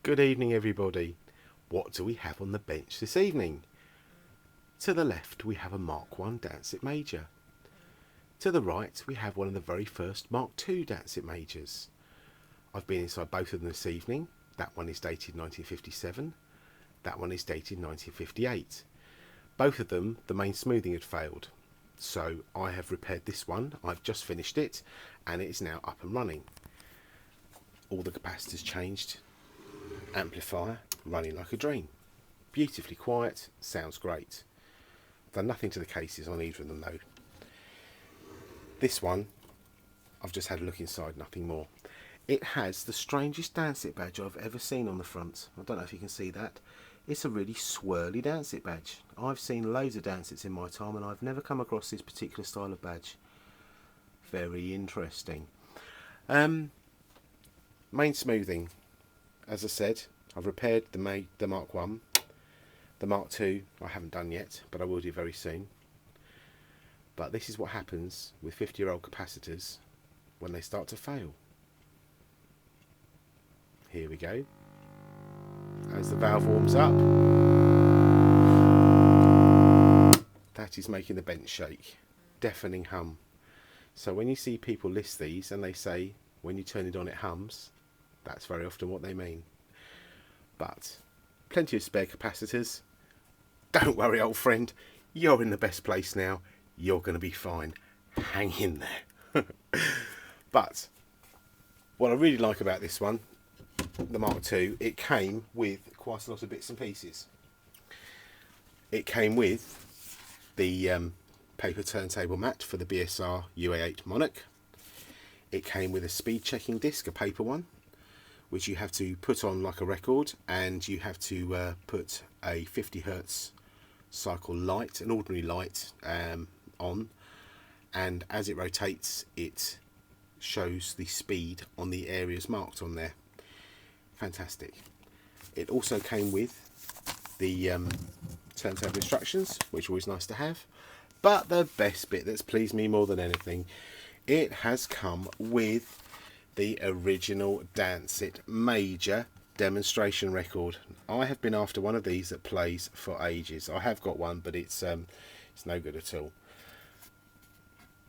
Good evening, everybody. What do we have on the bench this evening? To the left, we have a Mark 1 Dansette Major. To the right, we have one of the very first Mark 2 Dansette Majors. I've been inside both of them this evening. That one is dated 1957. That one is dated 1958. Both of them, the main smoothing had failed. So I have repaired this one. I've just finished it and it is now up and running. All the capacitors changed. Amplifier running like a dream. Beautifully quiet, sounds great. Done nothing to the cases on either of them though. This one, I've just had a look inside, nothing more. It has the strangest Dansette badge I've ever seen on the front. I don't know if you can see that. It's a really swirly Dansette badge. I've seen loads of Dansettes in my time and I've never come across this particular style of badge. Very interesting. Main smoothing. As I said, I've repaired the Mark 1. The Mark 2 I haven't done yet, but I will do very soon. But this is what happens with 50-year-old capacitors when they start to fail. Here we go. As the valve warms up, that is making the bench shake. Deafening hum. So when you see people list these and they say, when you turn it on it hums, that's very often what they mean. But plenty of spare capacitors. Don't worry, old friend, you're in the best place now. You're going to be fine. Hang in there. But what I really like about this one, the Mark II, it came with quite a lot of bits and pieces. It came with the paper turntable mat for the BSR UA8 Monarch. It came with a speed checking disc, a paper one, which you have to put on like a record, and you have to put a 50 Hertz cycle light, an ordinary light, on, and as it rotates it shows the speed on the areas marked on there. Fantastic. It also came with the turntable instructions, which are always nice to have, but the best bit that's pleased me more than anything, it has come with the original Dansette Major demonstration record. I have been after one of these that plays for ages. I have got one, but it's no good at all.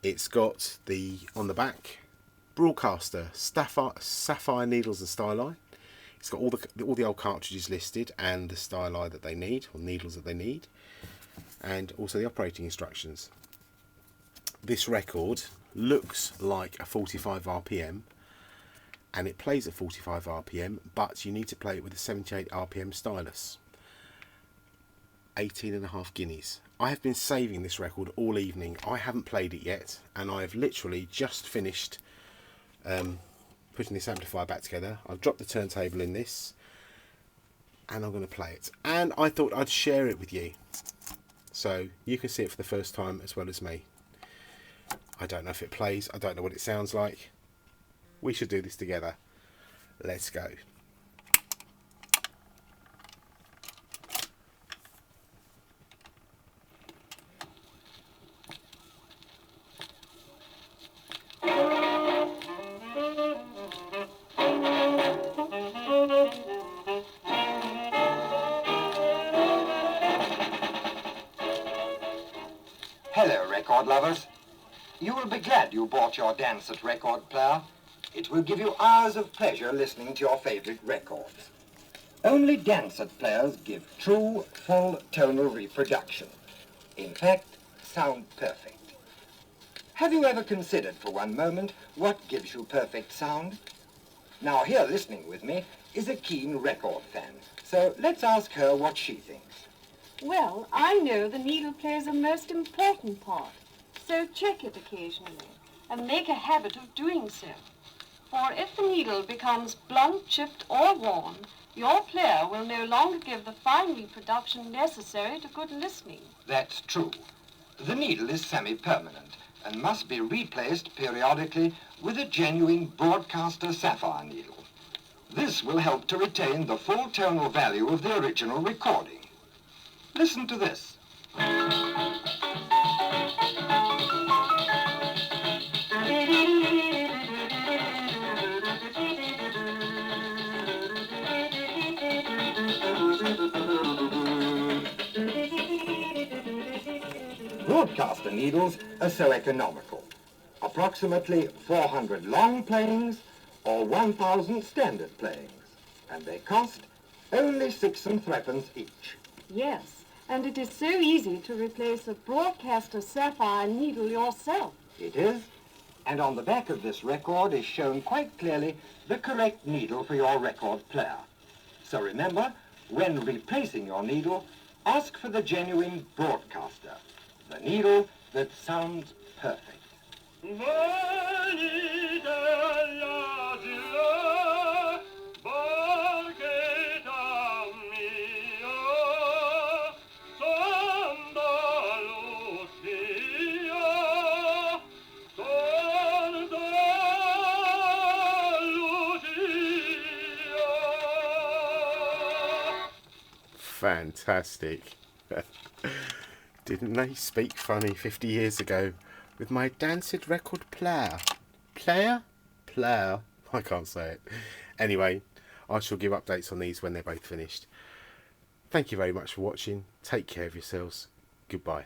It's got the, on the back, broadcaster, sapphire needles and styli. It's got all the old cartridges listed and the styli that they need, or needles that they need, and also the operating instructions. This record looks like a 45 RPM, and it plays at 45 RPM, but you need to play it with a 78 RPM stylus. 18.5 guineas. I have been saving this record all evening. I haven't played it yet, and I have literally just finished putting this amplifier back together. I've dropped the turntable in this, and I'm going to play it. And I thought I'd share it with you, so you can see it for the first time as well as me. I don't know if it plays. I don't know what it sounds like. We should do this together. Let's go. Hello, record lovers. You will be glad you bought your Dansette record player. It will give you hours of pleasure listening to your favorite records. Only Dansette players give true, full tonal reproduction. In fact, sound perfect. Have you ever considered for one moment what gives you perfect sound? Now here listening with me is a keen record fan. So let's ask her what she thinks. Well, I know the needle plays a most important part, so check it occasionally and make a habit of doing so. For if the needle becomes blunt, chipped or worn, your player will no longer give the fine reproduction necessary to good listening. That's true. The needle is semi-permanent and must be replaced periodically with a genuine broadcaster sapphire needle. This will help to retain the full tonal value of the original recording. Listen to this. broadcaster needles are so economical. Approximately 400 long playings or 1,000 standard playings. And they cost only 6 and threepence each. Yes, and it is so easy to replace a broadcaster sapphire needle yourself. It is, and on the back of this record is shown quite clearly the correct needle for your record player. So remember, when replacing your needle, ask for the genuine broadcaster, the needle that sounds perfect. Fantastic. Didn't they speak funny 50 years ago with my Dansette record player? Player? I can't say it. Anyway, I shall give updates on these when they're both finished. Thank you very much for watching. Take care of yourselves. Goodbye.